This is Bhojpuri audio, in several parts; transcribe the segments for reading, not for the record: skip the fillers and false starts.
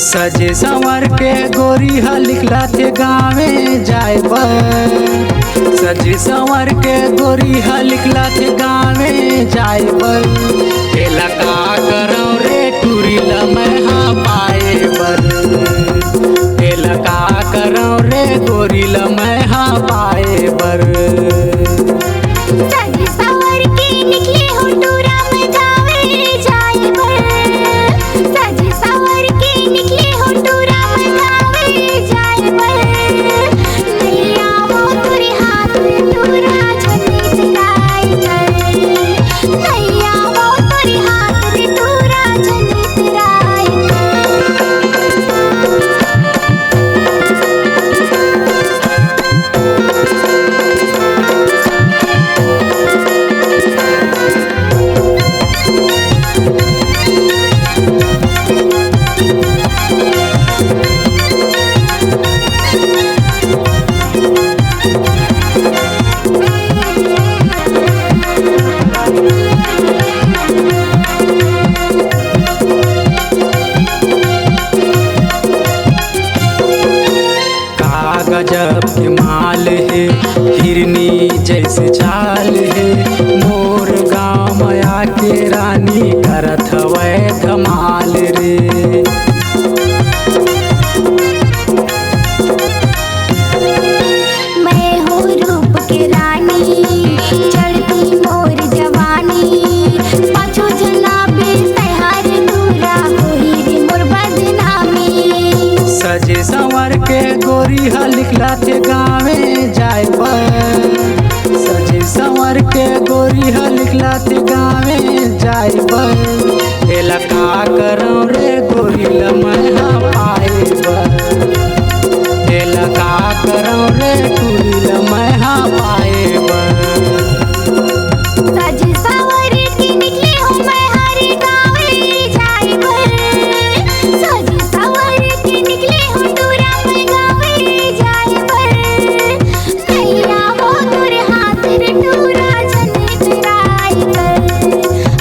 सजे संवर के गोरी लिखला थे गावे जाए पर। सजे संवर के गोरी लिखला थे गावे जाए पर। एला का करौ रे टूरी लमहा पाए बर। एला का करौ रे गोरी लमहा पाए बर। सजे संवर के निकले हो टूरा में गावे जाए पर। सजे संवर के निकले हो टूरा में गावे जाए पर। नैया वो तुरे हाथ टूरा झंडी चराई कर। नैया वो तुरे हाथ टूरा झंडी चराई गजब के माल है, हिरनी जैसे चाल है। मोर गाँव मया के रानी करत हवै धमाल रे। मैं हूँ रूप के रानी, चढ़ती मोर जवानी। पाछो जनाबे सहार दूरा होई रे मोर बदनामी। सजे संवर के गोरी लिखला थे गावे जाए पर। सजे संवर के गोरी लिखला थे गावे जाए पर। एला का करौ रे गोरी लमहा पाए बर। एला का करौ रे टूरी लमहा पाए बर। सजे संवर के निकले हो मैं हर गावे जाए पर। सजे संवर के निकले हो टूरा में गावे जाए पर। नैया वो तुरे हाथ टूरा झंडी चराई कर।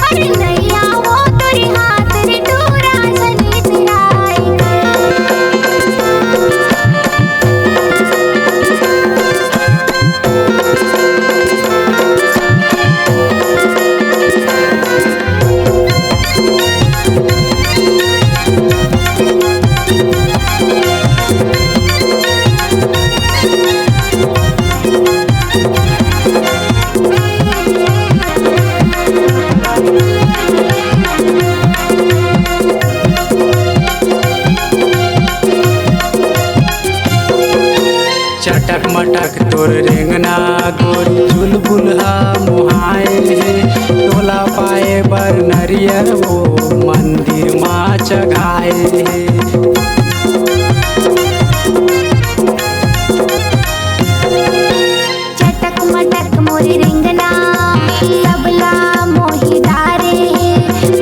अरे नैया वो तुरे हाथ टूरा झंडी चराई कर। चटक मटक तोर रेंगना गोरी चुलबुलहा मुहाए है। टोला पाए बर नरियर वो मंदिर माँ चघाए है। चटक मटक मोरी रिंगना सबला मोही दारे।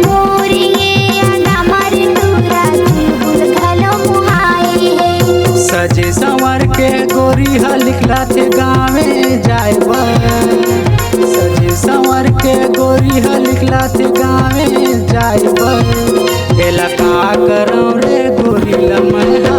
मोरी ये अंडा मारे टूरा चुलबुल घलो मुहाए है। सजे संवर के गोरी लिखला थे गावे जाए बर। सजे संवर के गोरी लिखला थे गावे जाए बर। एला का करौ रे गोरी लमहा